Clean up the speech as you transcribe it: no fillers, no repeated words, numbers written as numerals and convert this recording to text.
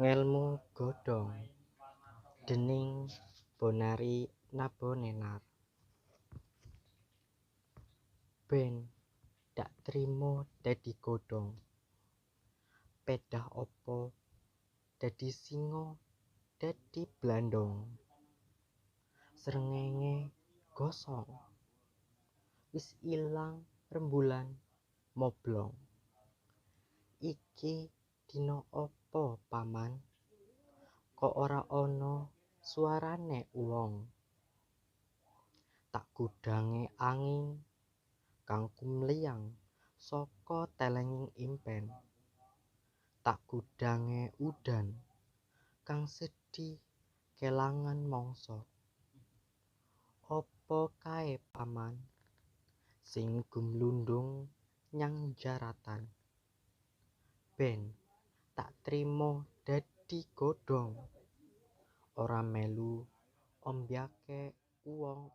Ngèlmu godhong déning Bonari Nabonenar. Ben dak trimo dadi godhong, pedah opo dadi singa dadi blandong. Srengenge gosong, wis ilang rembulan moblong. Iki dina apa paman? Kok ora ana suarane wong? Tak gudange angin kang kumliyang saka telenging impen. Tak gudange udan kang sedih kelangan mangsa. Apa kae paman sing gumlundung nyang jaratan? Ben tak trimo dadi godhong, ora melu ombyake wong